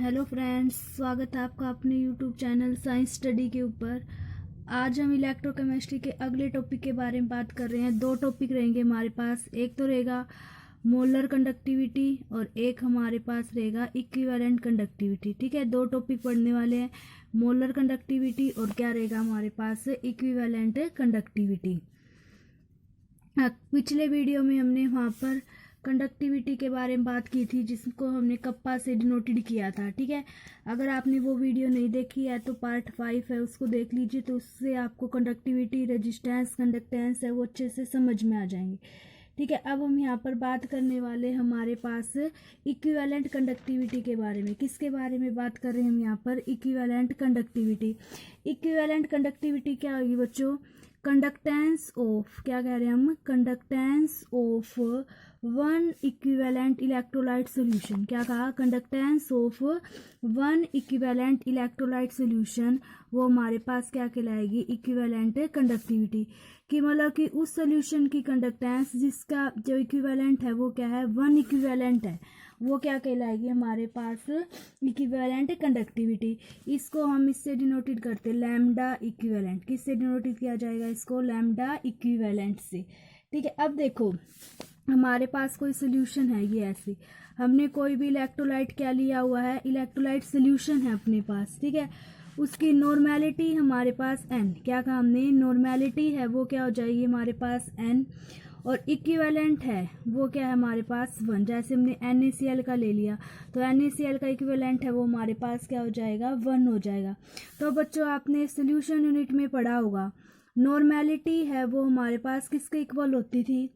Hello friends, स्वागत है आपका अपने यूट्यूब चैनल साइंस स्टडी के ऊपर। आज हम इलेक्ट्रोकेमिस्ट्री के अगले टॉपिक के बारे में बात कर रहे हैं। दो टॉपिक रहेंगे हमारे पास, एक तो रहेगा मोलर कंडक्टिविटी और एक हमारे पास रहेगा इक्विवेलेंट कंडक्टिविटी। ठीक है, दो टॉपिक पढ़ने वाले हैं, मोलर कंडक्टिविटी और क्या रहेगा हमारे पास इक्विवेलेंट कंडक्टिविटी। पिछले वीडियो में हमने वहाँ पर कंडक्टिविटी के बारे में बात की थी, जिसको हमने कप्पा से डिनोटेड किया था। ठीक है, अगर आपने वो वीडियो नहीं देखी है तो पार्ट 5 है, उसको देख लीजिए, तो उससे आपको कंडक्टिविटी, रेजिस्टेंस, कंडक्टेंस है वो अच्छे से समझ में आ जाएंगे। ठीक है, अब हम यहाँ पर बात करने वाले हमारे पास इक्विवेलेंट कंडक्टिविटी के बारे में। किसके बारे में बात कर रहे हैं हम यहाँ पर? Equivalent conductivity. इक्विवेलेंट कंडक्टिविटी क्या होगी बच्चों? कंडक्टेंस ऑफ, क्या कह रहे हैं हम? Conductance of one equivalent electrolyte solution. क्या कहा? Conductance of one equivalent electrolyte solution, वो हमारे पास क्या कहलाएगी? Equivalent conductivity. कि मतलब कि उस सोल्यूशन की कंडक्टेंस जिसका जो इक्विवेलेंट है वो क्या है? वन इक्विवेलेंट है, वो क्या कहलाएगी हमारे पास? Equivalent conductivity. इसको हम इससे डिनोटेड करते हैं लैम्डा इक्विवेलेंट। किससे डिनोटेड किया जाएगा इसको? लैम्डा इक्विवेलेंट से। ठीक है, अब देखो हमारे पास कोई सोल्यूशन है, ये ऐसे हमने कोई भी इलेक्ट्रोलाइट क्या लिया हुआ है? इलेक्ट्रोलाइट सोल्यूशन है अपने पास। ठीक है, उसकी नॉर्मेलिटी हमारे पास n, क्या कहा हमने? नॉर्मेलिटी है वो क्या हो जाएगी हमारे पास? n, और इक्विवेलेंट है वो क्या है हमारे पास? 1। जैसे हमने NaCl का ले लिया तो NaCl का इक्विवेलेंट है वो हमारे पास क्या हो जाएगा? 1 हो जाएगा। तो बच्चों आपने सोल्यूशन यूनिट में पढ़ा होगा, नॉर्मेलिटी है वो हमारे पास किसके इक्वल होती थी?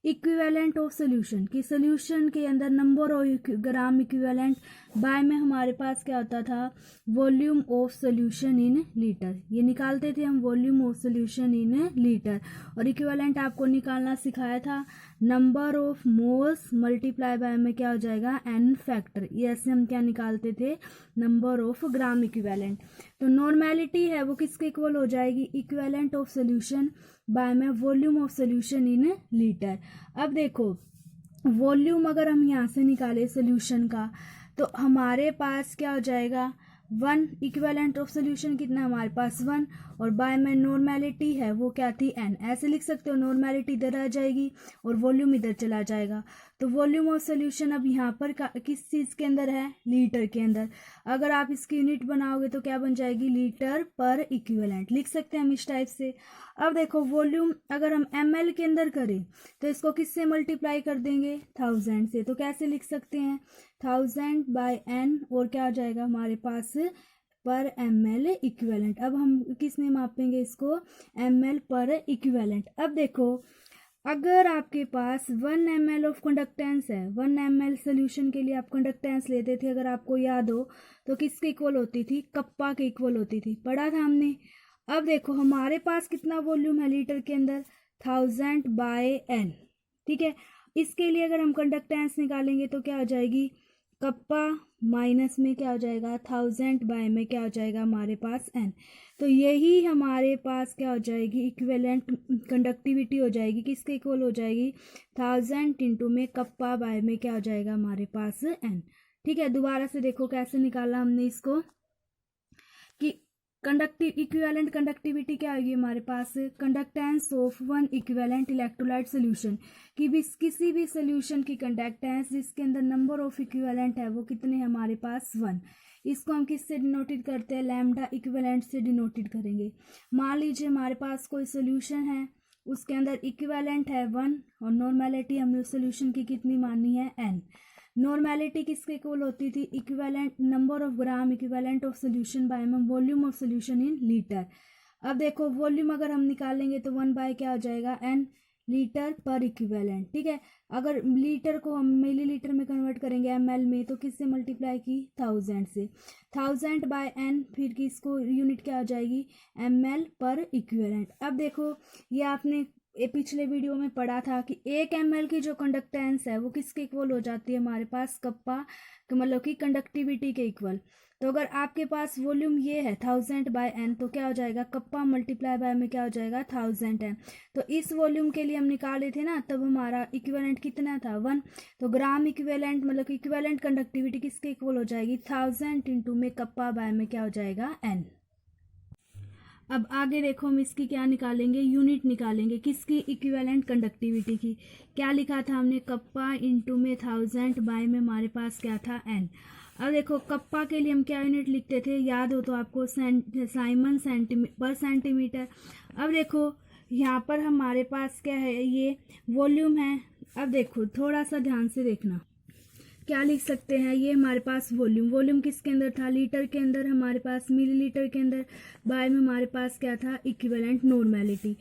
Equivalent of solution. की सोल्यूशन के अंदर number of gram equivalent by में हमारे पास क्या होता था? Volume of solution in litre. ये निकालते थे हम, volume of solution in litre. और इक्विवेलेंट आपको निकालना सिखाया था, number of moles multiply by में क्या हो जाएगा? n factor. ये ऐसे हम क्या निकालते थे? Number of gram equivalent. तो नॉर्मेलिटी है वो किसके इक्वल हो जाएगी? इक्विवेलेंट ऑफ सोल्यूशन बाय में volume of solution in litre. अब देखो वॉल्यूम अगर हम यहाँ से निकाले सोल्यूशन का तो हमारे पास क्या हो जाएगा? 1। इक्विवेलेंट ऑफ सोल्यूशन कितना है हमारे पास? 1। और बाय में नॉर्मेलिटी है वो क्या थी? n। ऐसे लिख सकते हो, नॉर्मेलिटी इधर आ जाएगी और वॉल्यूम इधर चला जाएगा। तो वॉल्यूम ऑफ सोल्यूशन अब यहाँ पर किस चीज़ के अंदर है? लीटर के अंदर। अगर आप इसकी यूनिट बनाओगे तो क्या बन जाएगी? लीटर पर इक्विवेलेंट। लिख सकते हैं हम इस टाइप से। अब देखो वॉल्यूम अगर हम ml के अंदर करें तो इसको किससे मल्टीप्लाई कर देंगे? 1000 से। तो कैसे लिख सकते हैं? 1000 बाय n, और क्या आ जाएगा हमारे पास? पर ml इक्विवेलेंट। अब हम किसने मापेंगे इसको? ml पर इक्विवेलेंट। अब देखो अगर आपके पास 1 ml ऑफ कंडक्टेंस है, 1 ml सोल्यूशन के लिए आप कंडक्टेंस लेते थे, अगर आपको याद हो तो किसके इक्वल होती थी? कप्पा के इक्वल होती थी, पढ़ा था हमने। अब देखो हमारे पास कितना वॉल्यूम है लीटर के अंदर? 1000 बाय n। ठीक है, इसके लिए अगर हम कंडक्टेंस निकालेंगे तो क्या हो जाएगी? कप्पा माइनस में क्या हो जाएगा? 1000 बाय में क्या हो जाएगा हमारे पास? n। तो यही हमारे पास क्या हो जाएगी? इक्विवेलेंट कंडक्टिविटी हो जाएगी। किसके इक्वल हो जाएगी? 1000 इंटू में कप्पा बाय में क्या हो जाएगा हमारे पास? n। ठीक है, दोबारा से देखो कैसे निकाला हमने इसको कि इक्विवेलेंट कंडक्टिविटी क्या आएगी हमारे पास? Conductance of one equivalent electrolyte solution. कि भी किसी भी सोल्यूशन की कंडक्टेंस जिसके अंदर नंबर ऑफ इक्विवेलेंट है वो कितने हमारे पास? 1। इसको हम किससे डिनोटेड करते हैं? लैम्डा इक्विवेलेंट से डिनोटेड करेंगे। मान लीजिए हमारे पास कोई सोल्यूशन है, उसके अंदर इक्विवेलेंट है 1 और नॉर्मेलिटी हमने उस सोल्यूशन की कितनी मानी है? n। नॉर्मेलिटी किसके इक्वल होती थी? Equivalent number of gram equivalent of solution by volume of solution in litre. अब देखो वॉल्यूम अगर हम निकालेंगे तो 1 बाय क्या हो जाएगा? n लीटर पर इक्विवेलेंट। ठीक है, अगर लीटर को हम मिलीलीटर में कन्वर्ट करेंगे ml में तो किससे मल्टीप्लाई की? 1000 से। 1000 बाय n, फिर किसको यूनिट क्या हो जाएगी? ml पर इक्विवेलेंट। अब देखो ये आपने पिछले वीडियो में पढ़ा था कि 1 ml की जो कंडक्टेंस है वो किसके इक्वल हो जाती है हमारे पास, कप्पा मतलब कि कंडक्टिविटी के इक्वल। तो अगर आपके पास वॉल्यूम ये है 1000/n, तो क्या हो जाएगा, कप्पा मल्टीप्लाई बाय में क्या हो जाएगा 1000n। तो इस वॉल्यूम के लिए हम निकाले थे ना, तब हमारा इक्विवेलेंट कितना था 1। तो ग्राम इक्विवेलेंट मतलब कि इक्विवेलेंट कंडक्टिविटी किसके इक्वल हो जाएगी 1000 इंटू में कप्पा बाय में क्या हो जाएगा n। अब आगे देखो हम इसकी क्या निकालेंगे, यूनिट निकालेंगे किसकी, इक्विवेलेंट कंडक्टिविटी की। क्या लिखा था हमने, कप्पा इंटू में 1000 बाय में हमारे पास क्या था n। अब देखो कप्पा के लिए हम क्या यूनिट लिखते थे, याद हो तो आपको, साइमन पर सेंटीमीटर। अब देखो यहाँ पर हमारे पास क्या है, ये वॉल्यूम है। अब देखो थोड़ा सा ध्यान से देखना, क्या लिख सकते हैं, ये हमारे पास वॉल्यूम किसके अंदर था, लीटर के अंदर, हमारे पास मिलीलीटर के अंदर, बाय में हमारे पास क्या था, इक्विवेलेंट नॉर्मेलिटी।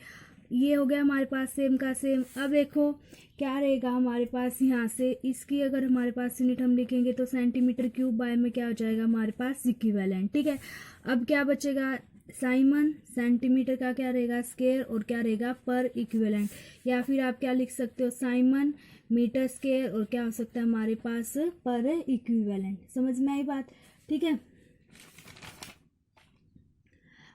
ये हो गया हमारे पास सेम का सेम। अब देखो क्या रहेगा हमारे पास, यहाँ से इसकी अगर हमारे पास यूनिट हम लिखेंगे तो सेंटीमीटर क्यूब, बाय में क्या हो जाएगा हमारे पास इक्विवेलेंट। ठीक है, अब क्या बचेगा, साइमन सेंटीमीटर का क्या रहेगा स्क्वायर, और क्या रहेगा पर इक्विवेलेंट। या फिर आप क्या लिख सकते हो, साइमन मीटर स्क्वायर, और क्या हो सकता है हमारे पास पर इक्विवेलेंट। समझ में आई बात, ठीक है।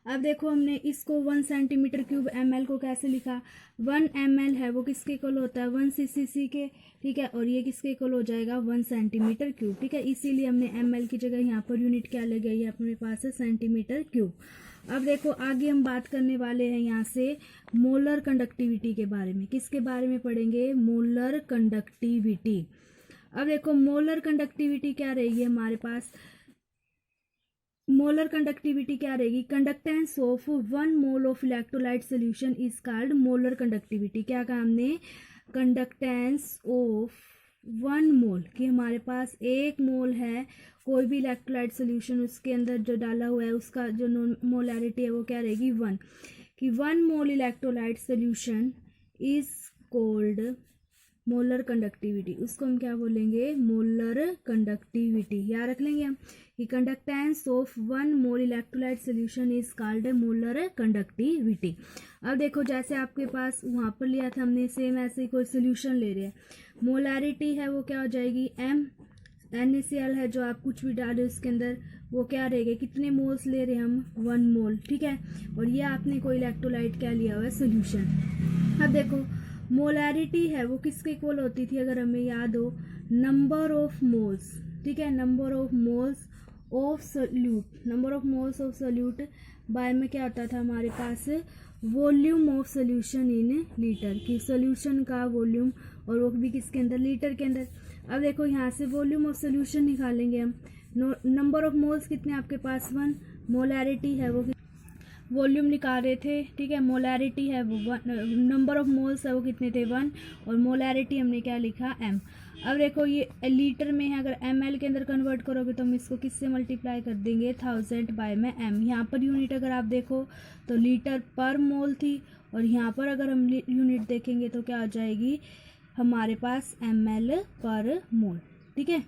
अब देखो हमने इसको 1 सेंटीमीटर क्यूब ml को कैसे लिखा, 1 ml है वो किसके इक्वल होता है 1 cc के, ठीक है, और ये किसके इक्वल हो जाएगा 1 सेंटीमीटर क्यूब। ठीक है, इसीलिए हमने ml की जगह यहाँ पर यूनिट क्या ले गई है अपने पास है सेंटीमीटर क्यूब। अब देखो आगे हम बात करने वाले हैं यहाँ से मोलर कंडक्टिविटी के बारे में। किसके बारे में पढ़ेंगे, मोलर कंडक्टिविटी। अब देखो मोलर कंडक्टिविटी क्या रहेगी हमारे पास, मोलर कंडक्टिविटी क्या रहेगी, conductance of 1 mole of electrolyte solution is called molar conductivity. क्या कहा हमने, कंडक्टेंस ऑफ 1 मोल, कि हमारे पास 1 मोल है कोई भी इलेक्ट्रोलाइट सोल्यूशन, उसके अंदर जो डाला हुआ है उसका जो मोलैरिटी है वो क्या रहेगी 1, कि 1 mole electrolyte solution is called molar conductivity. उसको हम क्या बोलेंगे, मोलर कंडक्टिविटी। याद रख लेंगे हम कि conductance of 1 mole electrolyte solution is called molar conductivity. अब देखो जैसे आपके पास वहाँ पर लिया था हमने, सेम ऐसे ही कोई सोल्यूशन ले रहे हैं, मोलैरिटी है वो क्या हो जाएगी m, NaCl है जो आप कुछ भी डाले उसके अंदर, वो क्या रहेगा, कितने मोल्स ले रहे हैं हम 1 मोल। ठीक है, और ये आपने कोई इलेक्ट्रोलाइट क्या लिया हुआ है सोल्यूशन। अब देखो मोलैरिटी है वो किसके इक्वल होती थी, अगर हमें याद हो, नंबर ऑफ मोल्स। ठीक है, number of moles of solute, number of moles of solute by में क्या होता था हमारे पास, volume of solution in litre, की सोल्यूशन का वॉल्यूम, और वो भी किसके अंदर, लीटर के अंदर। अब देखो यहाँ से वॉल्यूम ऑफ सोल्यूशन निकालेंगे हम, नंबर ऑफ मोल्स कितने आपके पास 1, मोलैरिटी है वो, वॉल्यूम निकाल रहे थे। ठीक है, मोलैरिटी है वो 1, नंबर ऑफ मोल्स है वो कितने थे 1, और मोलैरिटी हमने क्या लिखा m। अब देखो ये लीटर में है, अगर ml के अंदर कन्वर्ट करोगे तो हम इसको किससे मल्टीप्लाई कर देंगे 1000 बाय में m। यहाँ पर यूनिट अगर आप देखो तो लीटर पर मोल थी, और यहाँ पर अगर हम यूनिट देखेंगे तो क्या आ जाएगी हमारे पास ml पर मोल। ठीक है,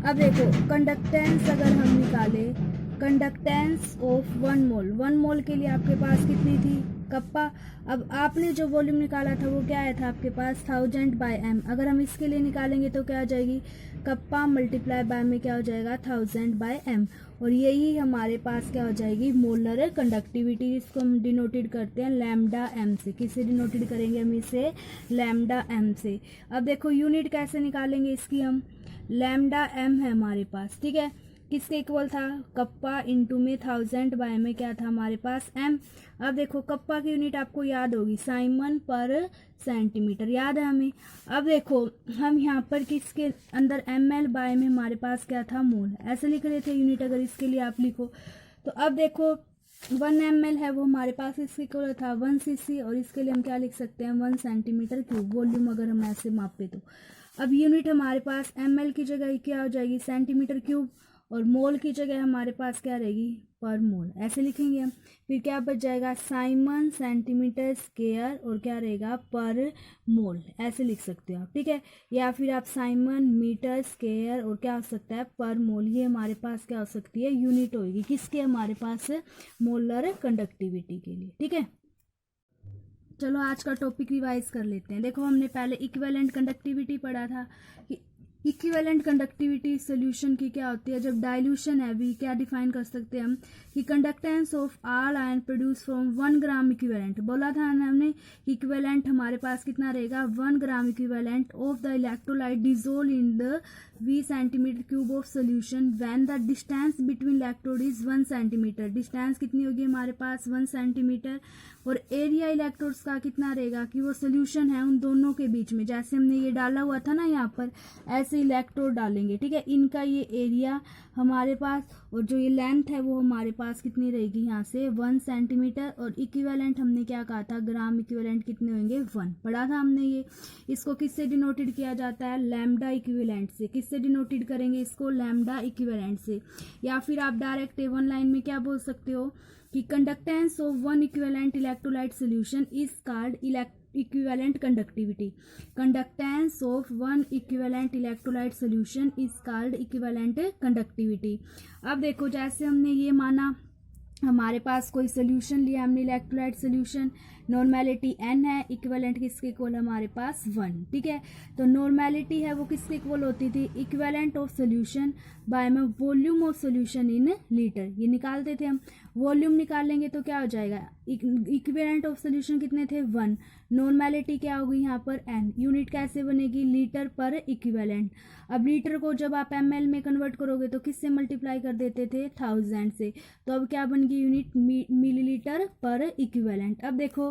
अब देखो कंडक्टेंस अगर हम निकाले, कंडक्टेंस ऑफ 1 मोल, 1 मोल के लिए आपके पास कितनी थी कप्पा। अब आपने जो वॉल्यूम निकाला था वो क्या आया था आपके पास 1000 बाय m। अगर हम इसके लिए निकालेंगे तो क्या आ जाएगी, कप्पा मल्टीप्लाई बाय में क्या हो जाएगा 1000 बाय m, और यही हमारे पास क्या हो जाएगी मोलर कंडक्टिविटी, जिसको हम डिनोटेड करते हैं लैम्डा m से। किससे डिनोटेड करेंगे हम इसे, लैम्डा m से। अब देखो यूनिट कैसे निकालेंगे इसकी हम, लैम्डा m है हमारे पास। ठीक है, किसके इक्वल था, कप्पा इंटू में 1000 बाय में क्या था हमारे पास m। अब देखो कप्पा की यूनिट आपको याद होगी, साइमन पर सेंटीमीटर, याद है हमें। अब देखो हम यहाँ पर किसके अंदर ml बाय में हमारे पास क्या था मोल, ऐसे लिख रहे थे यूनिट, अगर इसके लिए आप लिखो तो। अब देखो 1 ml है वो हमारे पास इसके इक्वल था 1 cc, और इसके लिए हम क्या लिख सकते हैं 1 सेंटीमीटर क्यूब, वॉल्यूम अगर हम ऐसे मापे तो। अब यूनिट हमारे पास ml की जगह क्या हो जाएगी सेंटीमीटर क्यूब, और मोल की जगह हमारे पास क्या रहेगी पर मोल, ऐसे लिखेंगे हम। फिर क्या बच जाएगा साइमन सेंटीमीटर स्क्वायर, और क्या रहेगा पर मोल, ऐसे लिख सकते हो आप। ठीक है, या फिर आप साइमन मीटर स्क्वायर, और क्या हो सकता है पर मोल, ये हमारे पास क्या हो सकती है यूनिट होगी किसके, हमारे पास मोलर कंडक्टिविटी के लिए। ठीक है। चलो आज का टॉपिक रिवाइज कर लेते हैं। देखो हमने पहले इक्विवेलेंट कंडक्टिविटी पढ़ा था कि इक्विवेलेंट कंडक्टिविटी सॉल्यूशन की क्या होती है। जब डाइल्यूशन है भी क्या डिफाइन कर सकते हैं हम कि conductance of all ion produce from 1 gram equivalent. बोला था हमने इक्विवेलेंट हमारे पास कितना रहेगा 1 gram equivalent of the electrolyte dissolve in the 20 centimetre cube of solution when the distance between electrode is 1 centimetre. Distance कितनी होगी हमारे पास 1 सेंटीमीटर और एरिया इलेक्ट्रोड्स का कितना रहेगा कि वो सोल्यूशन है उन दोनों के बीच में। जैसे हमने ये डाला हुआ था ना यहाँ पर ऐसे इलेक्ट्रोड डालेंगे, ठीक है। इनका ये एरिया हमारे पास और जो ये लेंथ है वो हमारे पास कितनी रहेगी यहाँ से 1 सेंटीमीटर। और इक्विवेलेंट हमने क्या कहा था ग्राम इक्विवेलेंट कितने होंगे 1 पढ़ा था हमने ये। इसको किससे डिनोटेड किया जाता है लैम्डा इक्विवेलेंट से। किससे डिनोटेड करेंगे इसको लैम्डा इक्विवेलेंट से। या फिर आप डायरेक्ट वन लाइन में क्या बोल सकते हो कि conductance of 1 equivalent electrolyte solution is called equivalent conductivity. Conductance of 1 equivalent electrolyte solution is called equivalent conductivity. अब देखो जैसे हमने ये माना हमारे पास कोई सोल्यूशन लिया हमने इलेक्ट्रोलाइट सोल्यूशन, नॉर्मेलिटी n है, इक्विवेलेंट किसके इक्वल हमारे पास 1, ठीक है। तो नॉर्मेलिटी है वो किसके इक्वल होती थी इक्विवेलेंट ऑफ सोल्यूशन बाय में volume of solution in litre. ये निकालते थे हम, वॉल्यूम निकालेंगे तो क्या हो जाएगा इक्विवेलेंट ऑफ सोल्यूशन कितने थे 1, नॉर्मेलिटी क्या होगी यहाँ पर n, यूनिट कैसे बनेगी लीटर पर इक्विवेलेंट। अब लीटर को जब आप ml में कन्वर्ट करोगे तो किससे मल्टीप्लाई कर देते थे 1000 से, तो अब क्या बन गई यूनिट मिलीलीटर पर इक्विवेलेंट। अब देखो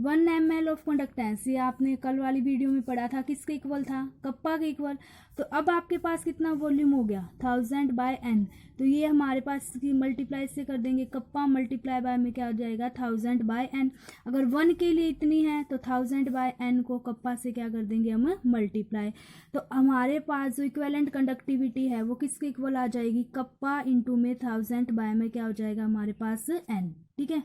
1 ml ऑफ कंडक्टेंस ये आपने कल वाली वीडियो में पढ़ा था किसके इक्वल था कप्पा के इक्वल। तो अब आपके पास कितना वॉल्यूम हो गया 1000 बाय n, तो ये हमारे पास मल्टीप्लाई से कर देंगे कप्पा मल्टीप्लाई बाय में क्या हो जाएगा 1000 बाय n। अगर 1 के लिए इतनी है तो 1000 बाय n को कप्पा से क्या कर देंगे हम मल्टीप्लाई। तो हमारे पास जो इक्विवेलेंट कंडक्टिविटी है वो किसके इक्वल आ जाएगी कप्पा इंटू में 1000 बाय में क्या हो जाएगा हमारे पास n, ठीक है।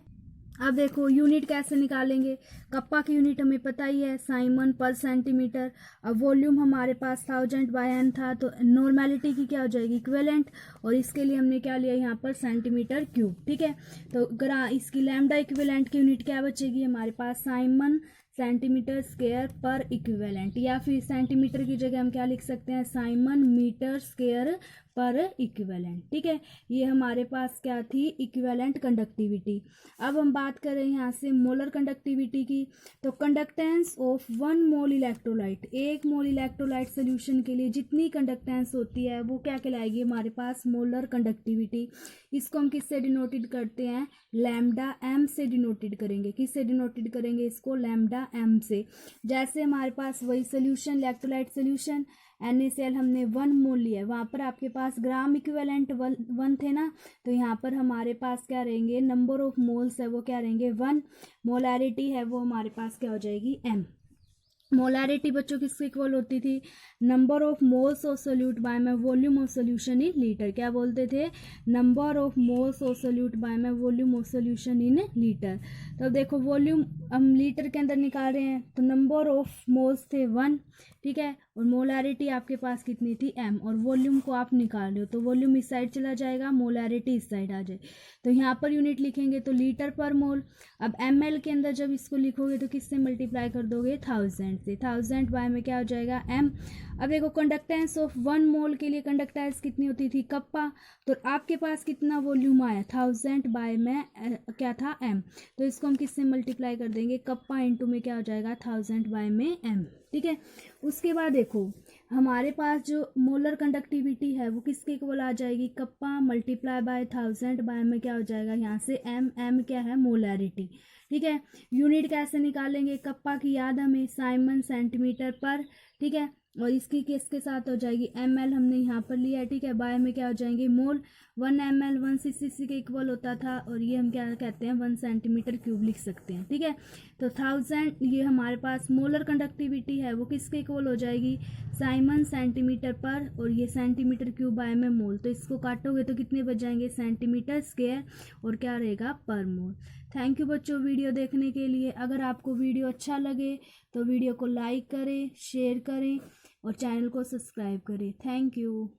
अब देखो यूनिट कैसे निकालेंगे, कप्पा की यूनिट हमें पता ही है साइमन पर सेंटीमीटर। अब वॉल्यूम हमारे पास 1000 बाय n था तो नॉर्मेलिटी की क्या हो जाएगी इक्विवेलेंट, और इसके लिए हमने क्या लिया यहाँ पर सेंटीमीटर क्यूब, ठीक है। तो इसकी लैम्डा इक्विवेलेंट की यूनिट क्या बचेगी हमारे पास साइमन सेंटीमीटर स्क्वायर पर इक्विवेलेंट, या फिर सेंटीमीटर की जगह हम क्या लिख सकते हैं साइमन मीटर स्क्वायर पर इक्विवेलेंट, ठीक है। ये हमारे पास क्या थी इक्विवेलेंट कंडक्टिविटी। अब हम बात करें यहाँ से मोलर कंडक्टिविटी की, तो conductance of 1 mole electrolyte, 1 mole electrolyte solution के लिए जितनी कंडक्टेंस होती है वो क्या कहलाएगी हमारे पास मोलर कंडक्टिविटी। इसको हम किससे डिनोटेड करते हैं लैम्डा m से डिनोटेड करेंगे। किससे डिनोटेड करेंगे इसको लैम्डा m से। जैसे हमारे पास वही सोल्यूशन इलेक्ट्रोलाइट सोल्यूशन NaCl हमने 1 मोल लिया है, वहाँ पर आपके पास ग्राम इक्विवेलेंट 1 थे ना, तो यहाँ पर हमारे पास क्या रहेंगे नंबर ऑफ मोल्स है वो क्या रहेंगे 1, मोलैरिटी है वो हमारे पास क्या हो जाएगी m। मोलैरिटी बच्चों किसके इक्वल होती थी number of moles of solute by में volume of solution in litre. क्या बोलते थे number of moles of solute by में volume of solution in litre. तो देखो वॉल्यूम हम लीटर के अंदर निकाल रहे हैं तो नंबर ऑफ मोल्स थे 1, ठीक है, और मोलैरिटी आपके पास कितनी थी m, और वॉल्यूम को आप निकाल रहे हो तो वॉल्यूम इस साइड चला जाएगा मोलैरिटी इस साइड आ जाए, तो यहाँ पर यूनिट लिखेंगे तो लीटर पर मोल। अब ml के अंदर जब इसको लिखोगे तो किससे मल्टीप्लाई कर दोगे 1000 से, 1000 बाय में क्या हो जाएगा m। अब देखो कंडक्टेंस ऑफ 1 मोल के लिए कंडक्टेंस कितनी होती थी कप्पा, तो आपके पास कितना वॉल्यूम आया 1000 बाय में क्या था m, तो इसको हम किससे मल्टीप्लाई कर देंगे कप्पा इंटू में क्या हो जाएगा 1000 बाय में m, ठीक है। उसके बाद देखो हमारे पास जो मोलर कंडक्टिविटी है वो किसके इक्वल आ जाएगी कप्पा मल्टीप्लाई बाय 1000 बाय में क्या हो जाएगा यहाँ से m क्या है मोलैरिटी, ठीक है। यूनिट कैसे निकालेंगे कप्पा की याद हमें साइमन सेंटीमीटर पर, ठीक है, और इसकी किसके साथ हो जाएगी ml हमने यहाँ पर लिया है, ठीक है। बाय में क्या हो जाएंगे मोल, 1 ml 1 cc के इक्वल होता था और ये हम क्या कहते हैं 1 सेंटीमीटर क्यूब लिख सकते हैं, ठीक है। तो 1000 ये हमारे पास मोलर कंडक्टिविटी है वो किसके इक्वल हो जाएगी साइमन सेंटीमीटर पर, और ये सेंटीमीटर क्यूब बाय में मोल, तो इसको काटोगे तो कितने बच जाएंगे सेंटीमीटर स्क्वायर और क्या रहेगा पर मोल। थैंक यू बच्चों वीडियो देखने के लिए। अगर आपको वीडियो अच्छा लगे तो वीडियो को लाइक करें, शेयर करें और चैनल को सब्सक्राइब करें। Thank you.